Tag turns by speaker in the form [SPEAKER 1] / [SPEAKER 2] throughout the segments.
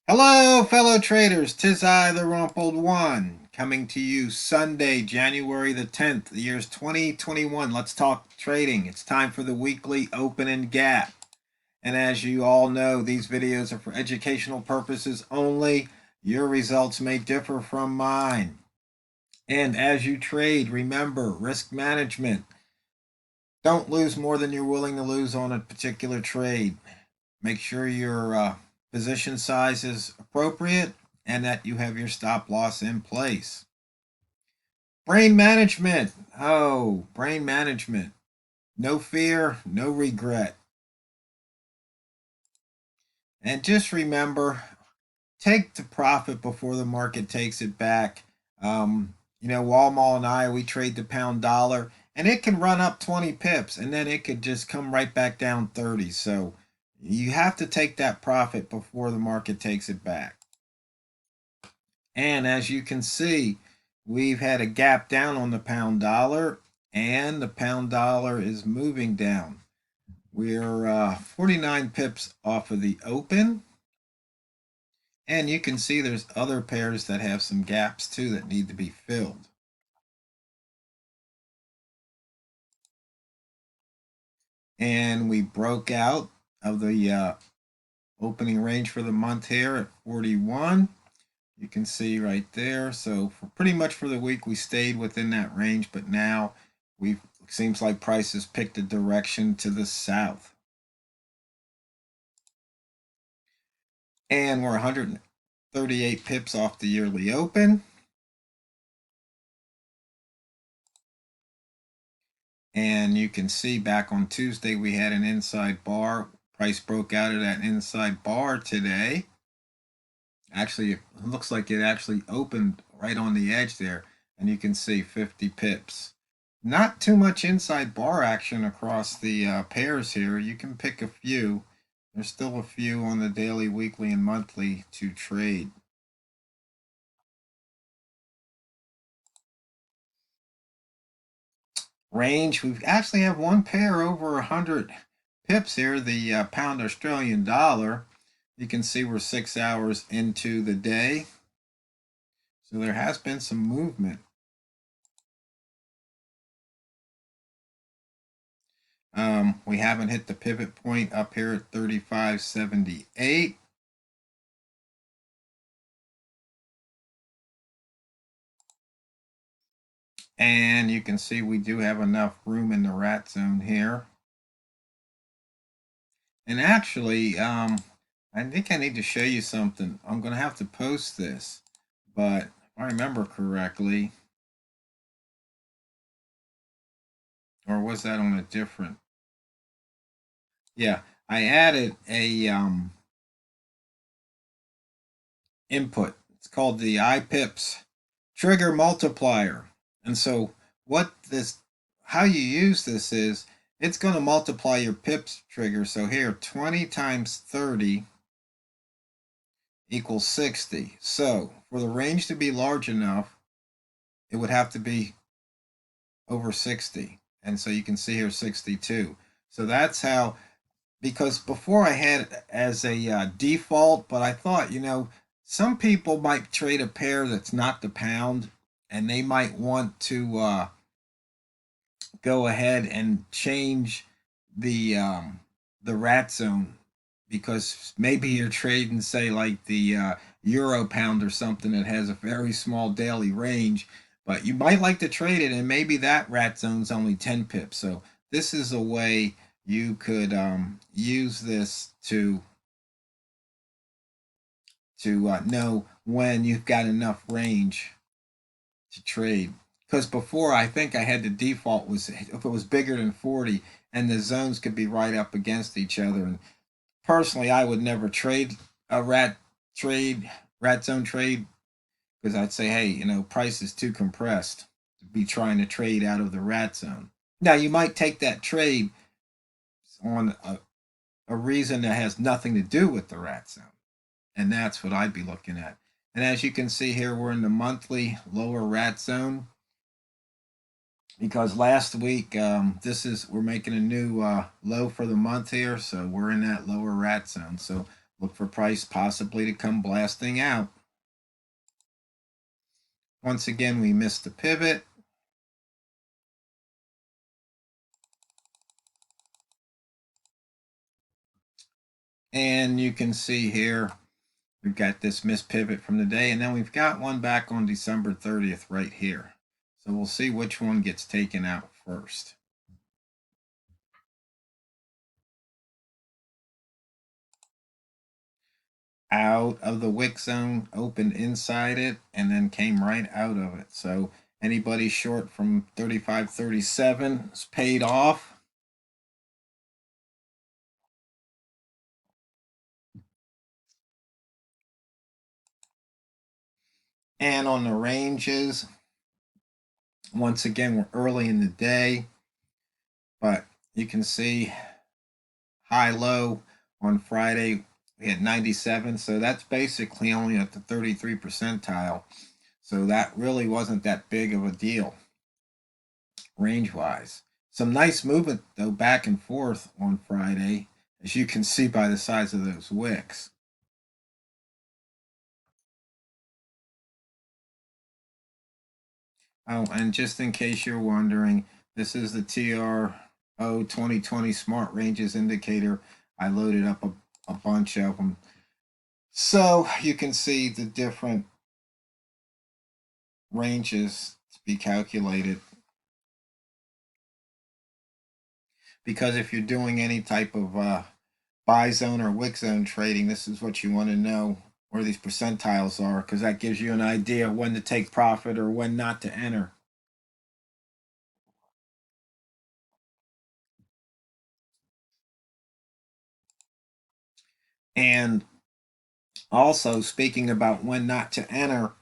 [SPEAKER 1] Hello, fellow traders. 'Tis I, TheRumpledOne, coming to you Sunday, January the 10th, the year's 2021. Let's talk trading. It's time for the weekly open and gap. And as you all know, these videos are for educational purposes only. Your results may differ from mine. And as you trade, remember risk management. Don't lose more than you're willing to lose on a particular trade. Make sure your position size is appropriate and that you have your stop loss in place. Brain management. Oh, brain management. No fear, no regret. And just remember, take the profit before the market takes it back. Walmart and I, we trade the pound dollar, and it can run up 20 pips, and then it could just come right back down 30. So you have to take that profit before the market takes it back. And as you can see, we've had a gap down on the pound dollar, and the pound dollar is moving down. We're 49 pips off of the open. And you can see there's other pairs that have some gaps too that need to be filled. And we broke out of the opening range for the month here at 41. You can see right there. So pretty much for the week, we stayed within that range, but now seems like prices picked a direction to the south. And we're 138 pips off the yearly open. And you can see back on Tuesday, we had an inside bar. Price broke out of that inside bar today. Actually, it looks like it actually opened right on the edge there. And you can see 50 pips. Not too much inside bar action across the pairs here. You can pick a few. There's still a few on the daily, weekly, and monthly to trade. Range, we actually have one pair over 100 pips here, the pound Australian dollar. You can see we're 6 hours into the day. So there has been some movement. We haven't hit the pivot point up here at 35.78. And you can see we do have enough room in the rat zone here. And actually, I think I need to show you something. I'm going to have to post this, but if I remember correctly, or was that on a different? Yeah, I added a input. It's called the iPips trigger multiplier. And so how you use this is it's going to multiply your pips trigger. So here, 20 times 30 equals 60. So for the range to be large enough, it would have to be over 60. And so you can see here 62. So that's how, because before I had it as a default, but I thought, some people might trade a pair that's not the pound, and they might want to go ahead and change the rat zone, because maybe you're trading, say, like the euro pound or something that has a very small daily range, but you might like to trade it, and maybe that rat zone's only 10 pips. So this is a way you could use this to know when you've got enough range to trade. Because before, I think I had the default was if it was bigger than 40, and the zones could be right up against each other. And personally, I would never trade a rat zone trade, because I'd say, hey, price is too compressed to be trying to trade out of the rat zone. Now, you might take that trade on a reason that has nothing to do with the rat zone. And that's what I'd be looking at. And as you can see here, we're in the monthly lower rat zone, because last week we're making a new low for the month here, so we're in that lower rat zone. So Look for price possibly to come blasting out. Once again, we missed the pivot. And you can see here, we've got this missed pivot from the day, and then we've got one back on December 30th right here. So we'll see which one gets taken out first. Out of the wick zone, opened inside it, and then came right out of it. So anybody short from 35.37 is paid off. And on the ranges, once again, we're early in the day, but you can see high low on Friday we had 97, so that's basically only at the 33 percentile. So that really wasn't that big of a deal range wise. Some nice movement though back and forth on Friday, as you can see by the size of those wicks. Oh, and just in case you're wondering, this is the TRO 2020 Smart Ranges Indicator. I loaded up a bunch of them. So you can see the different ranges to be calculated. Because if you're doing any type of buy zone or wick zone trading, this is what you want to know, where these percentiles are, because that gives you an idea when to take profit or when not to enter. And also, speaking about when not to enter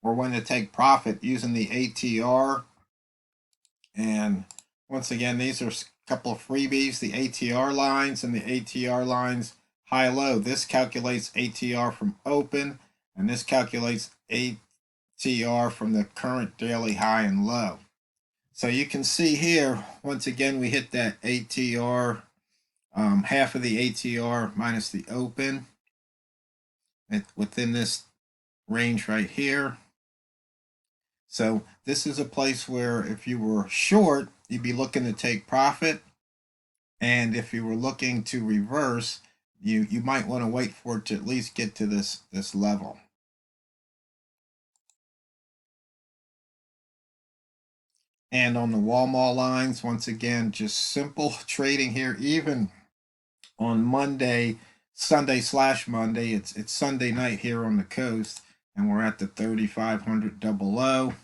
[SPEAKER 1] or when to take profit, using the ATR. And once again, these are a couple of freebies, the ATR lines and the ATR lines high-low. This calculates ATR from open, and this calculates ATR from the current daily high and low. So you can see here, once again, we hit that ATR, half of the ATR minus the open within this range right here. So this is a place where if you were short, you'd be looking to take profit. And if you were looking to reverse, you might want to wait for it to at least get to this level. And on the Walmart lines, once again, just simple trading here, even on Monday, Sunday/Monday. It's Sunday night here on the coast, and we're at the 3,500 double low.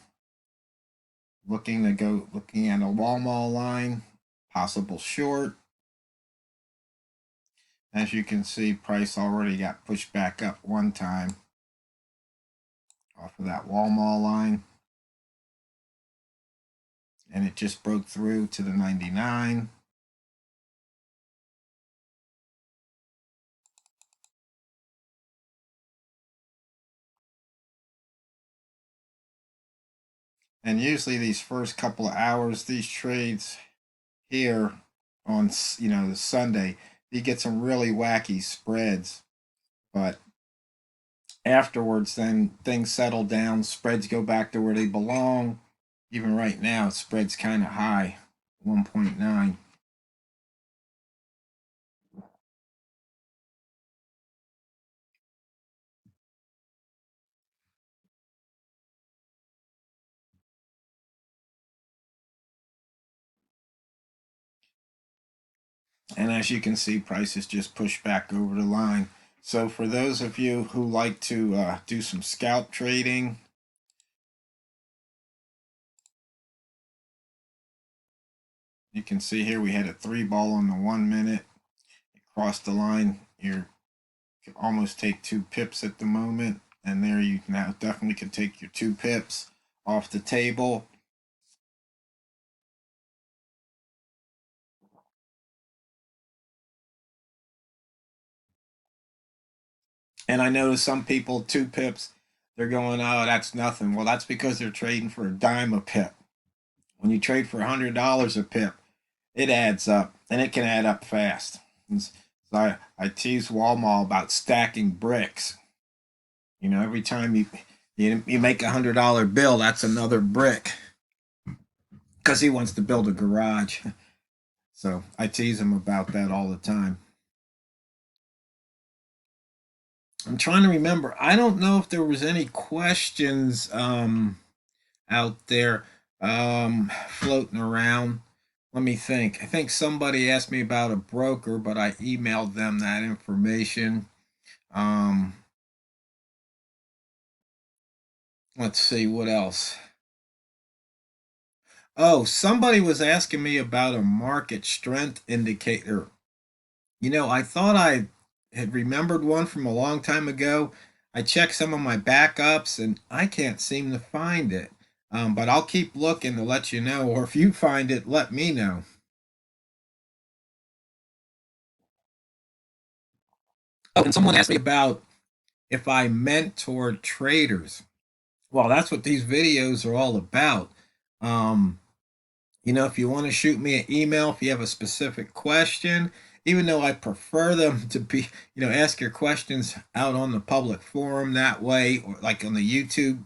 [SPEAKER 1] Looking at a Walmart line, possible short. As you can see, price already got pushed back up one time off of that Walmart line. And it just broke through to the 99. And usually these first couple of hours, these trades here on the Sunday, you get some really wacky spreads. But afterwards, then things settle down, spreads go back to where they belong. Even right now, spread's kind of high, 1.9. And as you can see, prices just pushed back over the line. So for those of you who like to do some scalp trading, you can see here we had a 3 ball on the 1 minute. It crossed the line. You can almost take 2 pips at the moment. And there you now definitely can take your 2 pips off the table. And I know some people, 2 pips, they're going, oh, that's nothing. Well, that's because they're trading for a dime a pip. When you trade for $100 a pip, it adds up, and it can add up fast. So I tease Walmart about stacking bricks. You know, every time you make $100 bill, that's another brick because he wants to build a garage. So I tease him about that all the time. I'm trying to remember. I don't know if there was any questions out there floating around. Let me think. I think somebody asked me about a broker, but I emailed them that information. Um, let's see what else. Oh, somebody was asking me about a market strength indicator. You know, I thought I had remembered one from a long time ago. I checked some of my backups and I can't seem to find it. But I'll keep looking to let you know, or if you find it, let me know. Oh, and someone asked me about if I mentor traders. Well, that's what these videos are all about. Um, You know, if you want to shoot me an email, if you have a specific question, even though I prefer them to be, ask your questions out on the public forum that way, or like on the YouTube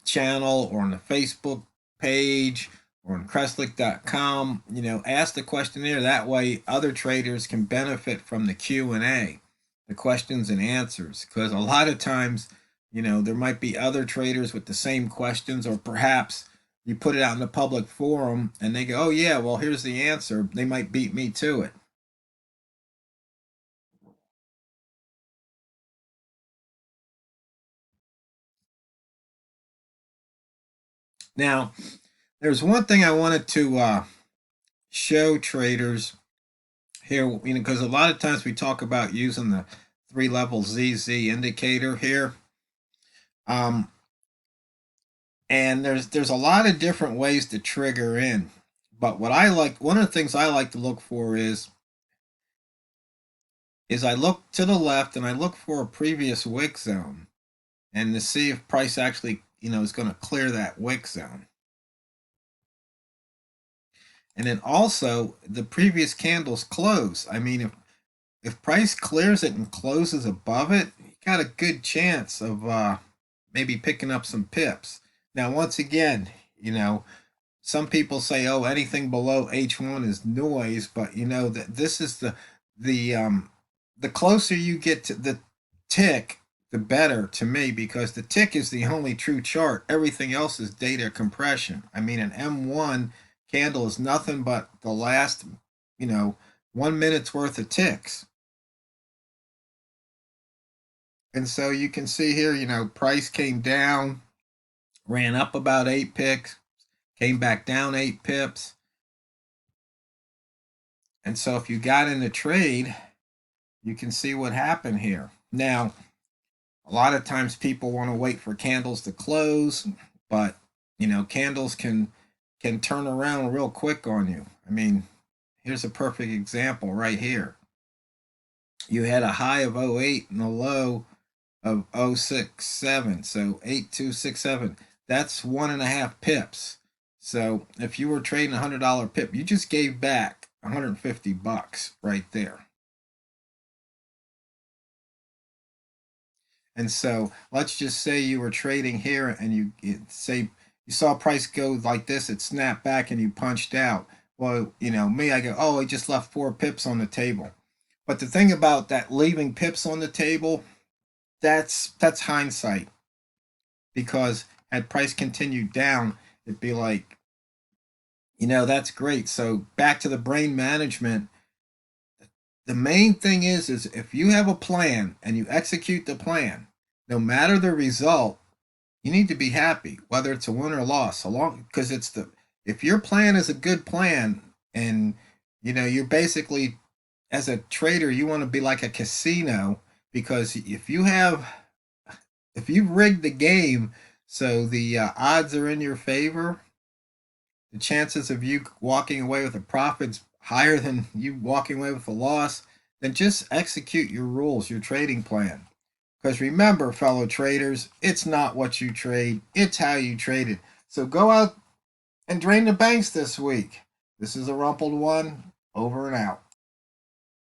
[SPEAKER 1] channel or on the Facebook page or on Crestlick.com, ask the question there. That way other traders can benefit from the Q&A, the questions and answers. Because a lot of times, there might be other traders with the same questions, or perhaps you put it out in the public forum and they go, oh, yeah, well, here's the answer. They might beat me to it. Now, there's one thing I wanted to show traders here, because a lot of times we talk about using the 3-level ZZ indicator here. And there's a lot of different ways to trigger in. But what I like, one of the things I like to look for is I look to the left and I look for a previous wick zone and to see if price actually, is going to clear that wick zone. And then also the previous candle's close. I mean, if price clears it and closes above it, you got a good chance of maybe picking up some pips. Now, once again, some people say, oh, anything below H1 is noise, but that this is the closer you get to the tick, the better to me, because the tick is the only true chart. Everything else is data compression. I mean, an M1 candle is nothing but the last, 1 minute's worth of ticks. And so you can see here, price came down, ran up about 8 pips, came back down 8 pips. And so if you got in the trade, you can see what happened here. Now, a lot of times people want to wait for candles to close, but candles can turn around real quick on you. I mean, here's a perfect example right here. You had a high of 08 and a low of 067, so 8267. That's 1.5 pips. So if you were trading $100 pip, you just gave back $150 right there. And so let's just say you were trading here and you say you saw price go like this, it snapped back and you punched out. Well, me, I go, oh, I just left 4 pips on the table. But the thing about that leaving pips on the table, that's hindsight. Because had price continued down, it'd be like, that's great. So back to the brain management. The main thing is if you have a plan and you execute the plan, no matter the result, you need to be happy, whether it's a win or loss. Along because if your plan is a good plan, and you're basically, as a trader, you want to be like a casino, because if you rig the game so the odds are in your favor, the chances of you walking away with a profit's higher than you walking away with a loss, then just execute your rules, your trading plan. Because remember, fellow traders, it's not what you trade, it's how you trade it. So go out and drain the banks this week. This is a Rumpled One, over and out.